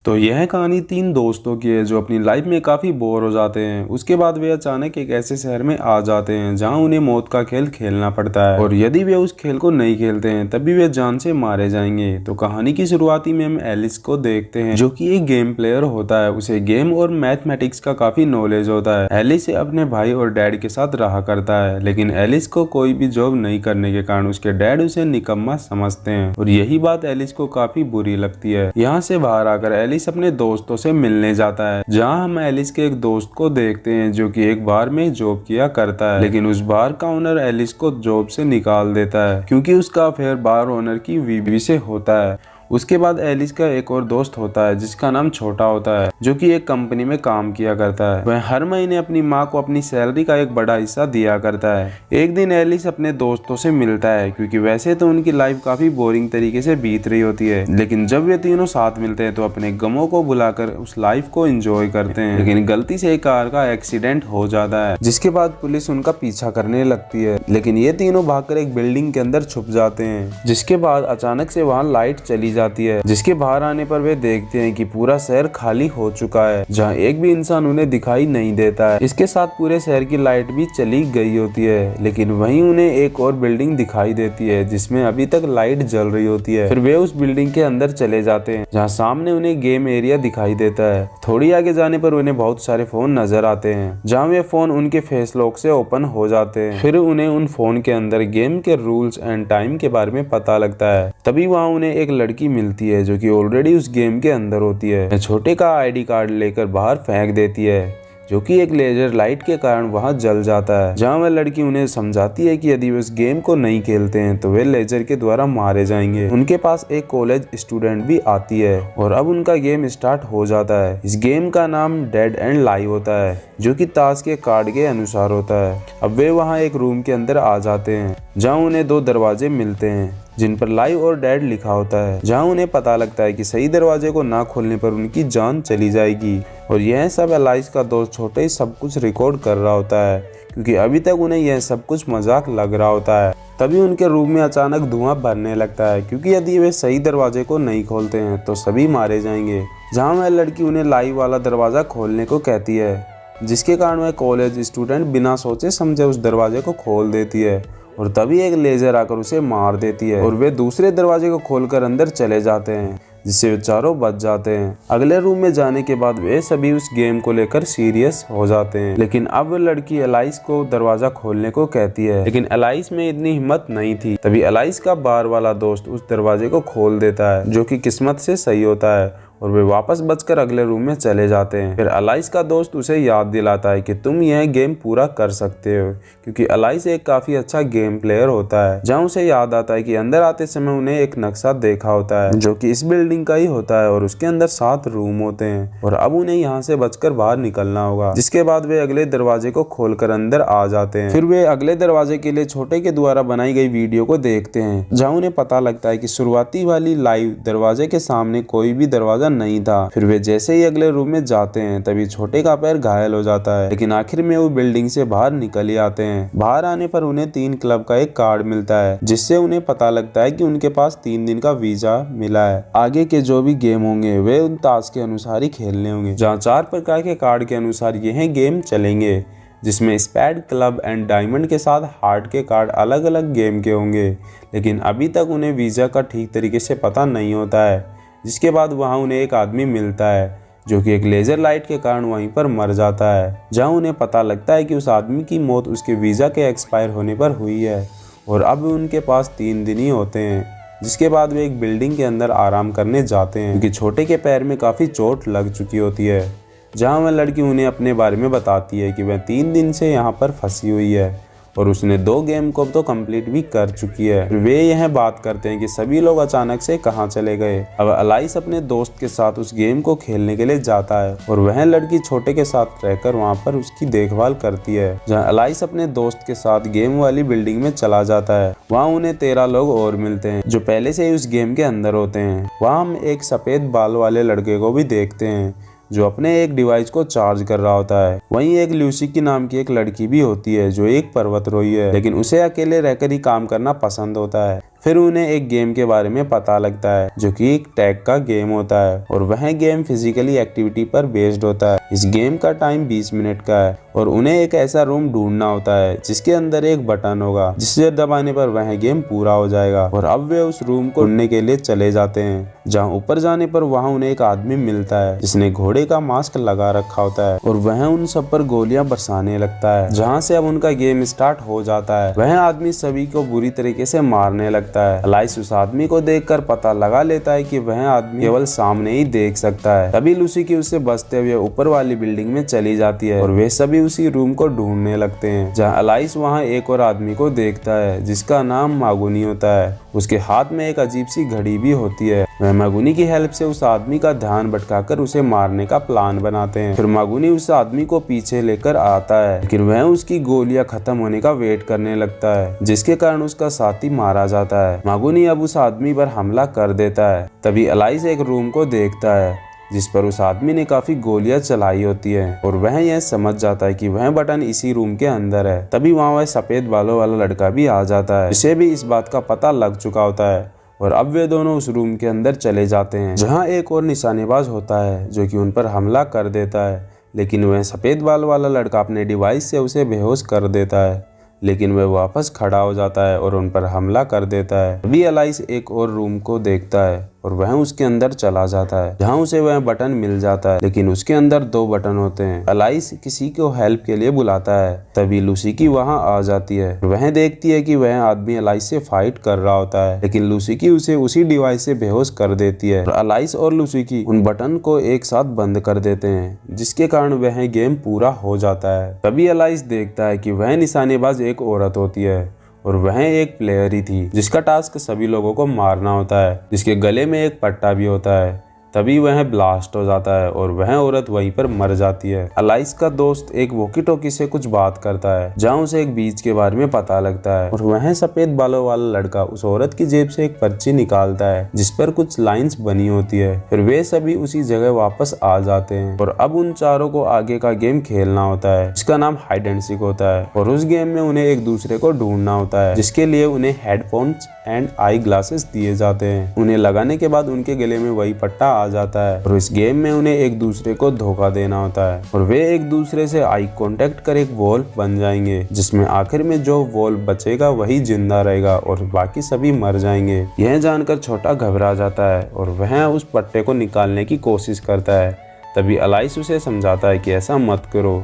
तो यह कहानी तीन दोस्तों की है जो अपनी लाइफ में काफ़ी बोर हो जाते हैं। उसके बाद वे अचानक एक ऐसे शहर में आ जाते हैं जहां उन्हें मौत का खेल खेलना पड़ता है, और यदि वे उस खेल को नहीं खेलते हैं तभी वे जान से मारे जाएंगे। तो कहानी की शुरुआती में हम एलिस को देखते हैं जो कि एक गेम प्लेयर होता है। उसे गेम और मैथमेटिक्स का काफ़ी नॉलेज होता है। एलिस अपने भाई और डैड के साथ रहा करता है, लेकिन एलिस को कोई भी जॉब नहीं करने के कारण उसके डैड उसे निकम्मा समझते हैं, और यही बात एलिस को काफ़ी बुरी लगती है। यहाँ से बाहर आकर एलिस अपने दोस्तों से मिलने जाता है, जहां हम एलिस के एक दोस्त को देखते हैं जो कि एक बार में जॉब किया करता है, लेकिन उस बार का ओनर एलिस को जॉब से निकाल देता है क्योंकि उसका अफेयर बार ओनर की बीवी से होता है। उसके बाद एलिस का एक और दोस्त होता है जिसका नाम छोटा होता है, जो कि एक कंपनी में काम किया करता है। वह हर महीने अपनी माँ को अपनी सैलरी का एक बड़ा हिस्सा दिया करता है। एक दिन एलिस अपने दोस्तों से मिलता है क्योंकि वैसे तो उनकी लाइफ काफी बोरिंग तरीके से बीत रही होती है, लेकिन जब वे तीनों साथ मिलते हैं तो अपने गमों को भुलाकर उस लाइफ को एंजॉय करते हैं। लेकिन गलती से एक कार का एक्सीडेंट हो जाता है, जिसके बाद पुलिस उनका पीछा करने लगती है, लेकिन ये तीनों भागकर एक बिल्डिंग के अंदर छुप जाते हैं। जिसके बाद अचानक से वहाँ लाइट चली जाती है, जिसके बाहर आने पर वे देखते हैं कि पूरा शहर खाली हो चुका है, जहां एक भी इंसान उन्हें दिखाई नहीं देता है। इसके साथ पूरे शहर की लाइट भी चली गई होती है, लेकिन वहीं उन्हें एक और बिल्डिंग दिखाई देती है जिसमें अभी तक लाइट जल रही होती है। फिर वे उस बिल्डिंग के अंदर चले जाते हैं, जहाँ सामने उन्हें गेम एरिया दिखाई देता है। थोड़ी आगे जाने पर उन्हें बहुत सारे फोन नजर आते हैं, जहाँ वे फोन उनके फेस लॉक से ओपन हो जाते हैं। फिर उन्हें उन फोन के अंदर गेम के रूल्स एंड टाइम के बारे में पता लगता है। तभी वहाँ उन्हें एक लड़की मिलती है जो कि ऑलरेडी उस गेम के अंदर होती है। छोटे का आईडी कार्ड लेकर बाहर फेंक देती है, जो कि एक लेजर लाइट के कारण वहां जल जाता है। जहां वह लड़की उन्हें समझाती है कि यदि वे उस गेम को नहीं खेलते हैं तो वे लेजर के द्वारा मारे जाएंगे। उनके पास एक कॉलेज स्टूडेंट भी आती है और अब उनका गेम स्टार्ट हो जाता है। इस गेम का नाम डेड एंड लाई होता है, जो कि ताश के कार्ड के अनुसार होता है। अब वे वहाँ एक रूम के अंदर आ जाते हैं, जहाँ उन्हें दो दरवाजे मिलते हैं जिन पर लाइव और डेड लिखा होता है, जहां उन्हें पता लगता है कि सही दरवाजे को ना खोलने पर उनकी जान चली जाएगी। और यह सब एलाइस का दोस्त छोटे ही सब कुछ रिकॉर्ड कर रहा होता है, क्योंकि अभी तक उन्हें यह सब कुछ मजाक लग रहा होता है। तभी उनके रूम में अचानक धुआं भरने लगता है, क्योंकि यदि वे सही दरवाजे को नहीं खोलते हैं तो सभी मारे जाएंगे। जहाँ वह लड़की उन्हें लाइव वाला दरवाजा खोलने को कहती है, जिसके कारण वह कॉलेज स्टूडेंट बिना सोचे समझे उस दरवाजे को खोल देती है, और तभी एक लेजर आकर उसे मार देती है और वे दूसरे दरवाजे को खोलकर अंदर चले जाते हैं, जिससे वे चारों बच जाते हैं। अगले रूम में जाने के बाद वे सभी उस गेम को लेकर सीरियस हो जाते हैं, लेकिन अब वो लड़की एलाइस को दरवाजा खोलने को कहती है, लेकिन एलाइस में इतनी हिम्मत नहीं थी। तभी एलाइस का बार वाला दोस्त उस दरवाजे को खोल देता है, जो कि किस्मत से सही होता है, और वे वापस बचकर अगले रूम में चले जाते हैं। फिर एलाइस का दोस्त उसे याद दिलाता है कि तुम यह गेम पूरा कर सकते हो, क्योंकि एलाइस एक काफी अच्छा गेम प्लेयर होता है। जहाँ उसे याद आता है कि अंदर आते समय उन्हें एक नक्शा देखा होता है, जो कि इस बिल्डिंग का ही होता है, और उसके अंदर 7 रूम होते हैं, और अब उन्हें यहाँ से बचकर बाहर निकलना होगा। जिसके बाद वे अगले दरवाजे को खोलकर अंदर आ जाते हैं। फिर वे अगले दरवाजे के लिए छोटे के द्वारा बनाई गई वीडियो को देखते हैं, जहाँ उन्हें पता लगता है कि शुरुआती वाली लाइव दरवाजे के सामने कोई भी दरवाजा नहीं था। फिर वे जैसे ही अगले रूम में जाते हैं तभी छोटे का पैर घायल हो जाता है, लेकिन आखिर में वो बिल्डिंग से बाहर निकल ही आते हैं। बाहर आने पर उन्हें 3 क्लब का एक कार्ड मिलता है, जिससे उन्हें पता लगता है कि उनके पास 3 दिन का वीजा मिला है। आगे के जो भी गेम होंगे वे उन ताश के अनुसार ही खेलने होंगे, जहाँ 4 प्रकार के कार्ड के अनुसार यह गेम चलेंगे, जिसमें स्पैड, क्लब एंड डायमंड के साथ हार्ट के कार्ड अलग अलग गेम के होंगे। लेकिन अभी तक उन्हें वीजा का ठीक तरीके से पता नहीं होता है। जिसके बाद वहाँ उन्हें एक आदमी मिलता है, जो कि एक लेजर लाइट के कारण वहीं पर मर जाता है, जहाँ उन्हें पता लगता है कि उस आदमी की मौत उसके वीज़ा के एक्सपायर होने पर हुई है, और अब उनके पास 3 दिन ही होते हैं। जिसके बाद वे एक बिल्डिंग के अंदर आराम करने जाते हैं, क्योंकि छोटे के पैर में काफ़ी चोट लग चुकी होती है। जहाँ वह लड़की उन्हें अपने बारे में बताती है कि वह 3 दिन से यहाँ पर फंसी हुई है, और उसने 2 गेम को तो कंप्लीट भी कर चुकी है। वे यह बात करते हैं कि सभी लोग अचानक से कहाँ चले गए। अब एलाइस अपने दोस्त के साथ उस गेम को खेलने के लिए जाता है, और वह लड़की छोटे के साथ रहकर वहाँ पर उसकी देखभाल करती है। जहाँ एलाइस अपने दोस्त के साथ गेम वाली बिल्डिंग में चला जाता है, वहाँ उन्हें 13 लोग और मिलते हैं जो पहले से ही उस गेम के अंदर होते हैं। वहाँ हम एक सफेद बाल वाले लड़के को भी देखते हैं, जो अपने एक डिवाइस को चार्ज कर रहा होता है। वहीं एक ल्यूसी की नाम की एक लड़की भी होती है, जो एक पर्वतारोही है, लेकिन उसे अकेले रहकर ही काम करना पसंद होता है। फिर उन्हें एक गेम के बारे में पता लगता है जो कि एक टैग का गेम होता है और वह गेम फिजिकली एक्टिविटी पर बेस्ड होता है। इस गेम का टाइम 20 मिनट का है और उन्हें एक ऐसा रूम ढूंढना होता है जिसके अंदर एक बटन होगा जिसे दबाने पर वह गेम पूरा हो जाएगा। और अब वे उस रूम को ढूंढने के लिए चले जाते हैं, जहाँ ऊपर जाने पर वहाँ उन्हें एक आदमी मिलता है जिसने घोड़े का मास्क लगा रखा होता है और वह उन सब पर गोलियां बरसाने लगता है, जहाँ से अब उनका गेम स्टार्ट हो जाता है। वह आदमी सभी को बुरी तरीके से मारने लगता है। एलाइस उस आदमी को देखकर पता लगा लेता है कि वह आदमी केवल सामने ही देख सकता है। तभी लूसी की उससे बचते हुए ऊपर वाली बिल्डिंग में चली जाती है और वे सभी उसी रूम को ढूंढने लगते हैं, जहाँ एलाइस वहाँ एक और आदमी को देखता है जिसका नाम मागुनी होता है। उसके हाथ में एक अजीब सी घड़ी भी होती है। वह मागुनी की हेल्प से उस आदमी का ध्यान भटकाकर उसे मारने का प्लान बनाते हैं। फिर मागुनी उस आदमी को पीछे लेकर आता है, लेकिन वह उसकी गोलियां खत्म होने का वेट करने लगता है, जिसके कारण उसका साथी मारा जाता है। मागुनी अब उस आदमी पर हमला कर देता है। तभी एलाइस एक रूम को देखता है जिस पर उस आदमी ने काफी गोलियां चलाई होती है और वह यह समझ जाता है कि वह बटन इसी रूम के अंदर है। तभी वहाँ वह सफेद बालों वाला लड़का भी आ जाता है, जिसे भी इस बात का पता लग चुका होता है। और अब वे दोनों उस रूम के अंदर चले जाते हैं, जहाँ एक और निशानेबाज होता है जो कि उन पर हमला कर देता है, लेकिन वह सफेद बाल वाला लड़का अपने डिवाइस से उसे बेहोश कर देता है। लेकिन वह वापस खड़ा हो जाता है और उन पर हमला कर देता है। अभी एलाइस एक और रूम को देखता है और वह उसके अंदर चला जाता है, जहाँ उसे वह बटन मिल जाता है, लेकिन उसके अंदर 2 बटन होते हैं। एलाइस किसी को हेल्प के लिए बुलाता है, तभी लूसी की वहाँ आ जाती है। वह देखती है कि वह आदमी एलाइस से फाइट कर रहा होता है, लेकिन लूसी की उसे उसी डिवाइस से बेहोश कर देती है और एलाइस और लूसी की उन बटन को एक साथ बंद कर देते हैं, जिसके कारण वह गेम पूरा हो जाता है। तभी एलाइस देखता है कि वह निशानेबाज एक औरत होती है और वह एक प्लेयर ही थी जिसका टास्क सभी लोगों को मारना होता है, जिसके गले में एक पट्टा भी होता है। तभी वह ब्लास्ट हो जाता है और वह औरत वहीं पर मर जाती है। एलाइस का दोस्त एक वॉकी टॉकी से कुछ बात करता है, जहाँ उसे एक बीच के बारे में पता लगता है और वह सफेद बालों वाला लड़का उस औरत की जेब से एक पर्ची निकालता है जिस पर कुछ लाइंस बनी होती है। फिर वे सभी उसी जगह वापस आ जाते हैं और अब उन चारों को आगे का गेम खेलना होता है, जिसका नाम हाइड एंड सीक होता है। और उस गेम में उन्हें एक दूसरे को ढूंढना होता है, जिसके लिए उन्हें हेडफोन्स एंड आई ग्लासेस दिए जाते हैं। उन्हें लगाने के बाद उनके गले में वही पट्टा आ जाता है और इस गेम में उन्हें एक दूसरे को धोखा देना होता है और वे एक दूसरे से आई कांटेक्ट कर एक वॉल बन जाएंगे, जिसमें आखिर में जो वॉल बचेगा वही जिंदा रहेगा और बाकी सभी मर जाएंगे। यह जानकर छोटा घबरा जाता है और वह उस पट्टे को निकालने की कोशिश करता है। तभी एलाइस उसे समझाता है कि ऐसा मत करो।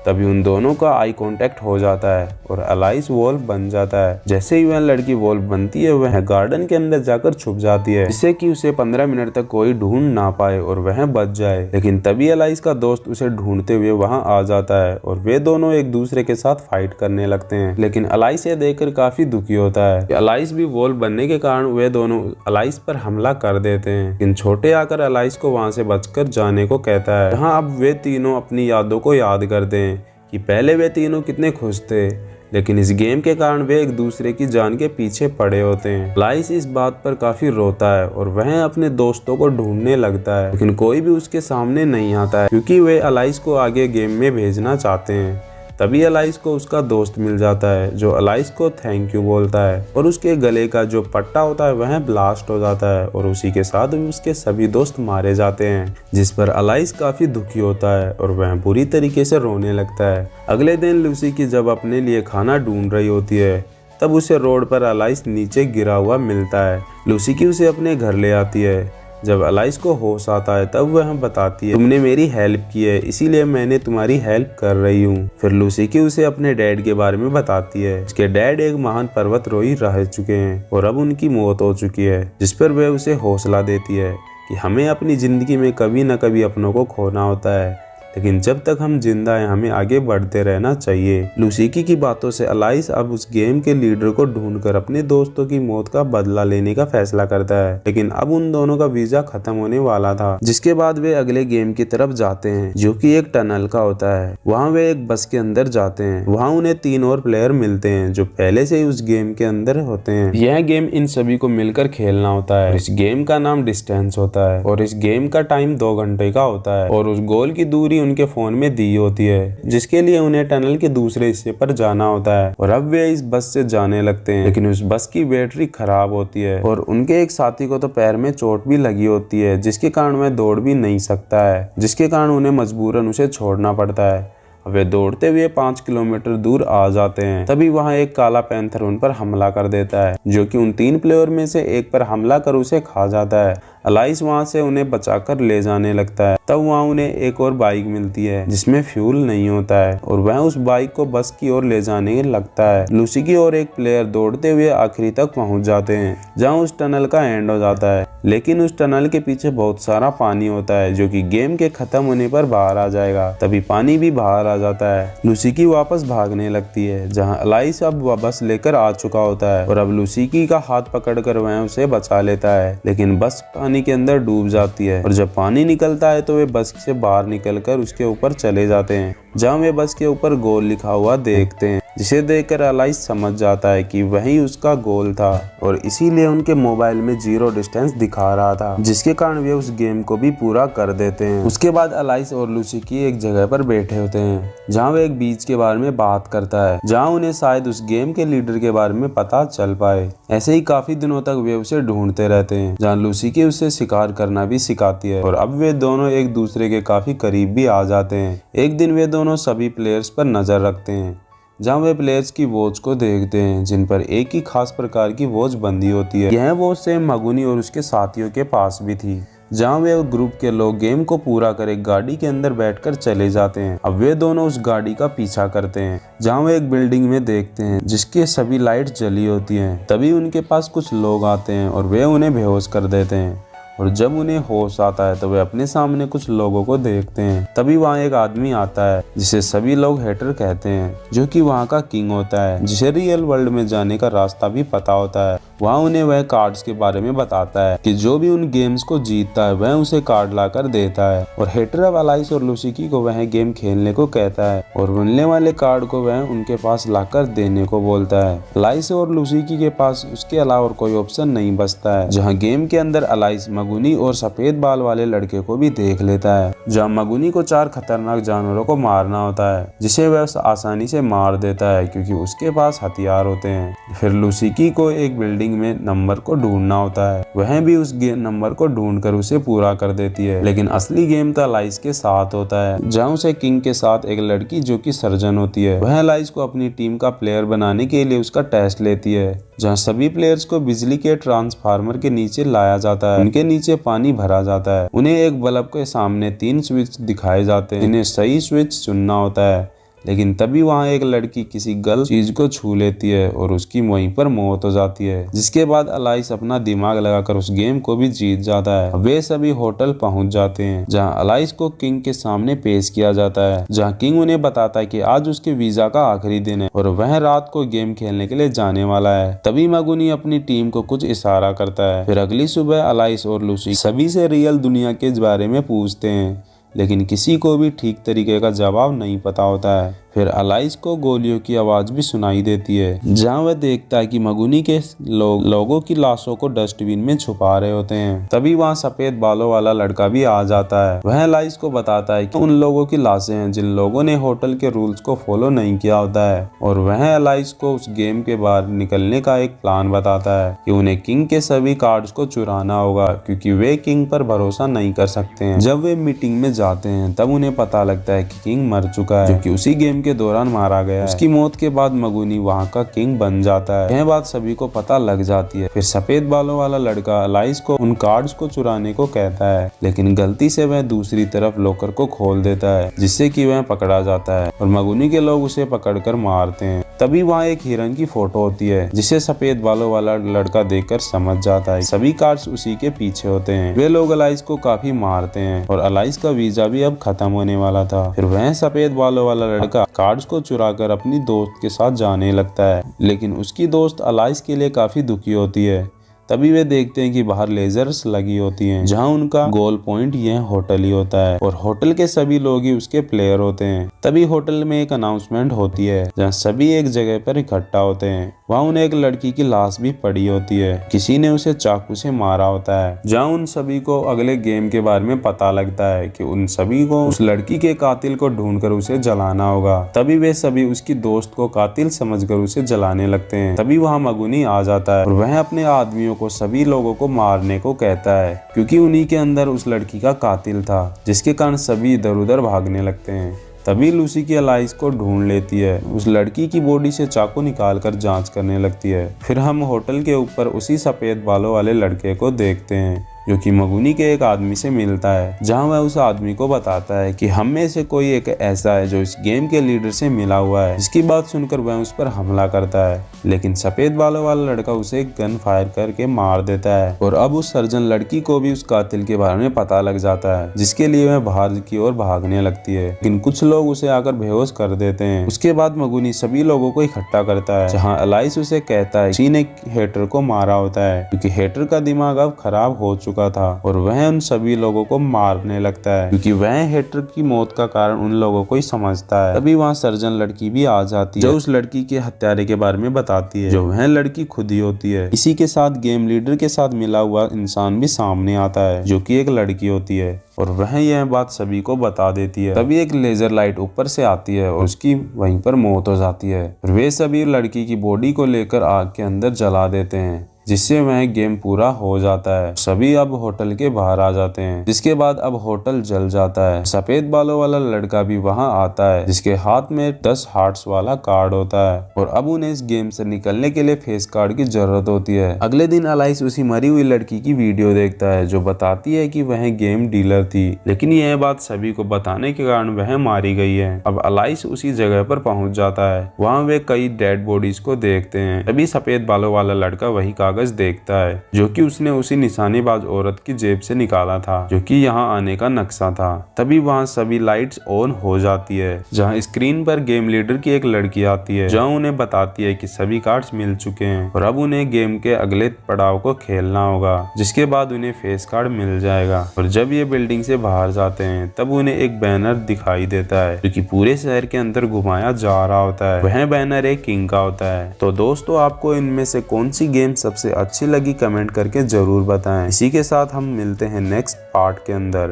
तभी उन दोनों का आई कांटेक्ट हो जाता है और एलाइस वॉल बन जाता है। जैसे ही वह लड़की वॉल बनती है, वह गार्डन के अंदर जाकर छुप जाती है, जिससे कि उसे 15 मिनट तक कोई ढूंढ ना पाए और वह बच जाए। लेकिन तभी एलाइस का दोस्त उसे ढूंढते हुए वहां आ जाता है और वे दोनों एक दूसरे के साथ फाइट करने लगते हैं। लेकिन एलाइस ये देखकर काफी दुखी होता है। एलाइस भी वॉल बनने के कारण वे दोनों एलाइस पर हमला कर देते हैं, लेकिन छोटे आकर एलाइस को वहां से बचकर जाने को कहता है। यहाँ अब वे तीनों अपनी यादों को याद करते हैं कि पहले वे तीनों कितने खुश थे, लेकिन इस गेम के कारण वे एक दूसरे की जान के पीछे पड़े होते हैं। एलाइस इस बात पर काफी रोता है और वह अपने दोस्तों को ढूंढने लगता है, लेकिन कोई भी उसके सामने नहीं आता है क्योंकि वे एलाइस को आगे गेम में भेजना चाहते हैं। तभी एलाइस को उसका दोस्त मिल जाता है जो एलाइस को थैंक यू बोलता है और उसके गले का जो पट्टा होता है वह ब्लास्ट हो जाता है और उसी के साथ उसके सभी दोस्त मारे जाते हैं, जिस पर एलाइस काफी दुखी होता है और वह बुरी तरीके से रोने लगता है। अगले दिन लूसी की जब अपने लिए खाना ढूंढ रही होती है, तब उसे रोड पर एलाइस नीचे गिरा हुआ मिलता है। लूसी की उसे अपने घर ले आती है। जब एलाइस को होश आता है तब वह बताती है, तुमने मेरी हेल्प की है इसीलिए मैंने तुम्हारी हेल्प कर रही हूँ। फिर लूसी की उसे अपने डैड के बारे में बताती है। उसके डैड एक महान पर्वतारोही रह चुके हैं और अब उनकी मौत हो चुकी है, जिस पर वह उसे हौसला देती है कि हमें अपनी जिंदगी में कभी न कभी अपनों को खोना होता है, लेकिन जब तक हम जिंदा हैं हमें आगे बढ़ते रहना चाहिए। लूसी की बातों से एलाइस अब उस गेम के लीडर को ढूंढकर अपने दोस्तों की मौत का बदला लेने का फैसला करता है, लेकिन अब उन दोनों का वीजा खत्म होने वाला था, जिसके बाद वे अगले गेम की तरफ जाते हैं जो कि एक टनल का होता है। वहाँ वे एक बस के अंदर जाते हैं। वहाँ उन्हें 3 और प्लेयर मिलते हैं जो पहले से ही उस गेम के अंदर होते हैं। यह गेम इन सभी को मिलकर खेलना होता है। इस गेम का नाम डिस्टेंस होता है और इस गेम का टाइम 2 घंटे का होता है और उस गोल की दूरी उनके फोन में दी होती है, जिसके लिए उन्हें टनल के दूसरे हिस्से पर जाना होता है। और अब वे इस बस से जाने लगते हैं, लेकिन उस बस की बैटरी खराब होती है और उनके एक साथी को तो पैर में चोट भी लगी होती है, जिसके कारण वह दौड़ भी नहीं सकता है, जिसके कारण उन्हें मजबूरन उसे छोड़ना पड़ता है। वे दौड़ते हुए 5 किलोमीटर दूर आ जाते हैं। तभी वहां एक काला पैंथर उन पर हमला कर देता है, जो कि उन 3 प्लेयर में से एक पर हमला कर उसे खा जाता है। अलाइस वहां से उन्हें बचाकर ले जाने लगता है। तब वहां उन्हें एक और बाइक मिलती है जिसमें फ्यूल नहीं होता है और वह उस बाइक को बस की ओर ले जाने लगता है। लूसी की और एक प्लेयर दौड़ते हुए आखिरी तक पहुंच जाते हैं, जहां उस टनल का एंड हो जाता है। लेकिन उस टनल के पीछे बहुत सारा पानी होता है, जो कि गेम के खत्म होने पर बाहर आ जाएगा। तभी पानी भी बाहर आ जाता है। लूसी की वापस भागने लगती है, जहां अलाइस अब बस लेकर आ चुका होता है और अब लूसी की का हाथ पकड़कर वह उसे बचा लेता है। लेकिन बस पानी के अंदर डूब जाती है और जब पानी निकलता है तो वे बस से बाहर निकलकर उसके ऊपर चले जाते हैं, जहां वे बस के ऊपर गोल लिखा हुआ देखते हैं, जिसे देखकर अलाइस समझ जाता है कि वही उसका गोल था और इसीलिए उनके मोबाइल में 0 डिस्टेंस दिखा रहा था, जिसके कारण वे उस गेम को भी पूरा कर देते हैं। उसके बाद अलाइस और लूसी की एक जगह पर बैठे होते हैं, जहां वे एक बीच के बारे में बात करता है, जहां उन्हें शायद उस गेम के लीडर के बारे में पता चल पाए। ऐसे ही काफी दिनों तक वे उसे ढूंढते रहते हैं, जहां लूसी की उसे शिकार करना भी सिखाती है और अब वे दोनों एक दूसरे के काफी करीब भी आ जाते हैं। एक दिन वे दोनों सभी प्लेयर्स पर नजर रखते हैं, जहाँ वे प्लेयर्स की वॉच को देखते हैं, जिन पर एक ही खास प्रकार की वॉच बंधी होती है। यह वॉच सेम मगुनी और उसके साथियों के पास भी थी, जहाँ वे ग्रुप के लोग गेम को पूरा कर एक गाड़ी के अंदर बैठकर चले जाते हैं। अब वे दोनों उस गाड़ी का पीछा करते हैं, जहाँ वे एक बिल्डिंग में देखते हैं जिसके सभी लाइट जली होती हैं। तभी उनके पास कुछ लोग आते हैं और वे उन्हें बेहोश कर देते हैं और जब उन्हें होश आता है तो वे अपने सामने कुछ लोगों को देखते हैं। तभी वहाँ एक आदमी आता है जिसे सभी लोग हेटर कहते हैं, जो कि वहाँ का किंग होता है, जिसे रियल वर्ल्ड में जाने का रास्ता भी पता होता है। वहाँ उन्हें वह कार्ड्स के बारे में बताता है कि जो भी उन गेम्स को जीतता है वह उसे कार्ड लाकर देता है और हेटर अब अलाइस और लूसी को वह गेम खेलने को कहता है और मिलने वाले कार्ड को वह उनके पास लाकर देने को बोलता है। अलाइस और लूसी के पास उसके अलावा कोई ऑप्शन नहीं बचता है, जहाँ गेम के अंदर अलाइस मगुनी और सफेद बाल वाले लड़के को भी देख लेता है, जहाँ मगुनी को 4 खतरनाक जानवरों को मारना होता है, जिसे वह आसानी से मार देता है क्योंकि उसके पास हथियार होते हैं। फिर लूसी को एक बिल्डिंग में नंबर को ढूंढना होता है, वह भी उस नंबर को ढूंढकर उसे पूरा कर देती है। लेकिन असली गेम तो अलाइस के साथ होता है, जहाँ उसे किंग के साथ एक लड़की जो कि सर्जन होती है, वह अलाइस को अपनी टीम का प्लेयर बनाने के लिए उसका टेस्ट लेती है, जहाँ सभी प्लेयर्स को बिजली के ट्रांसफार्मर के नीचे लाया जाता है। उनके नीचे पानी भरा जाता है। उन्हें एक बल्ब के सामने 3 स्विच दिखाए जाते हैं, इन्हें सही स्विच चुनना होता है। लेकिन तभी वहाँ एक लड़की किसी गलत चीज को छू लेती है और उसकी वहीं पर मौत हो जाती है, जिसके बाद अलाइस अपना दिमाग लगाकर उस गेम को भी जीत जाता है। वे सभी होटल पहुंच जाते हैं, जहां अलाइस को किंग के सामने पेश किया जाता है, जहां किंग उन्हें बताता है कि आज उसके वीजा का आखिरी दिन है और वह रात को गेम खेलने के लिए जाने वाला है। तभी मगुनी अपनी टीम को कुछ इशारा करता है। फिर अगली सुबह अलाइस और लूसी सभी से रियल दुनिया के बारे में पूछते हैं, लेकिन किसी को भी ठीक तरीके का जवाब नहीं पता होता है। फिर अलाइस को गोलियों की आवाज भी सुनाई देती है, जहां वह देखता है कि मगुनी के लोगों की लाशों को डस्टबिन में छुपा रहे होते हैं। तभी वहां सफेद बालों वाला लड़का भी आ जाता है। वह अलाइस को बताता है कि उन लोगों की लाशें हैं जिन लोगों ने होटल के रूल्स को फॉलो नहीं किया होता है, और वह अलाइस को उस गेम के बाहर निकलने का एक प्लान बताता है कि उन्हें किंग के सभी कार्ड्स को चुराना होगा, क्योंकि वे किंग पर भरोसा नहीं कर सकते हैं। जब वे मीटिंग में जाते हैं तब उन्हें पता लगता है कि किंग मर चुका है, जो कि उसी गेम के दौरान मारा गया है। उसकी मौत के बाद मगुनी वहाँ का किंग बन जाता है। यह बात सभी को पता लग जाती है। फिर सफेद बालों वाला लड़का अलाइस को उन कार्ड्स को चुराने को कहता है, लेकिन गलती से वह दूसरी तरफ लॉकर को खोल देता है, जिससे कि वह पकड़ा जाता है और मगुनी के लोग उसे पकड़कर मारते हैं। तभी वहाँ एक हिरन की फोटो होती है, जिसे सफेद बालों वाला लड़का देखकर समझ जाता है सभी कार्ड्स उसी के पीछे होते हैं। वे लोग अलाइस को काफी मारते हैं और अलाइस का वीजा भी अब खत्म होने वाला था। फिर वह सफेद बालों वाला लड़का कार्ड्स को चुराकर अपनी दोस्त के साथ जाने लगता है, लेकिन उसकी दोस्त अलाइस के लिए काफी दुखी होती है, तभी वे देखते हैं कि बाहर लेजर्स लगी होती हैं, जहां उनका गोल पॉइंट यह होटल ही होता है और होटल के सभी लोग ही उसके प्लेयर होते हैं। तभी होटल में एक अनाउंसमेंट होती है जहां सभी एक जगह पर इकट्ठा होते हैं। वहां उन्हें एक लड़की की लाश भी पड़ी होती है, किसी ने उसे चाकू से मारा होता है। जहां उन सभी को अगले गेम के बारे में पता लगता है कि उन सभी को उस लड़की के कातिल को ढूंढकर उसे जलाना होगा। तभी वे सभी उसकी दोस्त को कातिल समझकर उसे जलाने लगते हैं। तभी वहां मगुनी आ जाता है और वह अपने आदमियों को सभी लोगों को मारने को कहता है, क्योंकि उन्हीं के अंदर उस लड़की का कातिल था, जिसके कारण सभी इधर उधर भागने लगते हैं। तभी लूसी की एलाइस को ढूंढ लेती है, उस लड़की की बॉडी से चाकू निकालकर जांच करने लगती है। फिर हम होटल के ऊपर उसी सफेद बालों वाले लड़के को देखते हैं, जो कि मगुनी के एक आदमी से मिलता है, जहां वह उस आदमी को बताता है कि हम में से कोई एक ऐसा है जो इस गेम के लीडर से मिला हुआ है। इसकी बात सुनकर वह उस पर हमला करता है, लेकिन सफेद बालों वाला लड़का उसे गन फायर करके मार देता है। और अब उस सर्जन लड़की को भी उस कातिल के बारे में पता लग जाता है, जिसके लिए वह बाहर की ओर भागने लगती है, लेकिन कुछ लोग उसे आकर बेहोश कर देते हैं। उसके बाद मगुनी सभी लोगों को इकट्ठा करता है, जहाँ एलाइस उसे कहता है किसी ने हेटर को मारा होता है, क्योंकि हेटर का दिमाग अब खराब हो चुका था और वह उन सभी लोगों को मारने लगता है, क्योंकि वह हेटर की मौत का कारण उन लोगों को ही समझता है। तभी वहाँ सर्जन लड़की भी आ जाती है, जो उस लड़की के हत्यारे के बारे में बताती है, जो वह लड़की खुद ही होती है। इसी के साथ गेम लीडर के साथ मिला हुआ इंसान भी सामने आता है, जो कि एक लड़की होती है, और वह यह बात सभी को बता देती है। तभी एक लेजर लाइट ऊपर से आती है और उसकी वहीं पर मौत हो जाती है। और वे सभी लड़की की बॉडी को लेकर आग के अंदर जला देते हैं, जिससे वह गेम पूरा हो जाता है। सभी अब होटल के बाहर आ जाते हैं, जिसके बाद अब होटल जल जाता है। सफेद बालों वाला लड़का भी वहां आता है, जिसके हाथ में 10 हार्ट्स वाला कार्ड होता है, और अब उन्हें इस गेम से निकलने के लिए फेस कार्ड की जरूरत होती है। अगले दिन एलाइस उसी मरी हुई लड़की की वीडियो देखता है, जो बताती है कि वह गेम डीलर थी, लेकिन यह बात सभी को बताने के कारण वह मारी गई है। अब एलाइस उसी जगह पर पहुंच जाता है, वहाँ वे कई डेड बॉडीज को देखते हैं। तभी सफेद बालों वाला लड़का वही कागज देखता है, जो कि उसने उसी निशानेबाज औरत की जेब से निकाला था, जो कि यहाँ आने का नक्शा था। तभी वहाँ सभी लाइट्स ऑन हो जाती है, जहाँ स्क्रीन पर गेम लीडर की एक लड़की आती है, जहाँ उन्हें बताती है कि सभी कार्ड्स मिल चुके हैं और अब उन्हें गेम के अगले पड़ाव को खेलना होगा, जिसके बाद उन्हें फेस कार्ड मिल जाएगा। और जब ये बिल्डिंग से बाहर जाते हैं, तब उन्हें एक बैनर दिखाई देता है, जो कि पूरे शहर के अंदर घुमाया जा रहा होता है। वह बैनर एक किंग का होता है। तो दोस्तों, आपको इनमें से कौन सी गेम सबसे अच्छी लगी कमेंट करके जरूर बताएं। इसी के साथ हम मिलते हैं नेक्स्ट पार्ट के अंदर।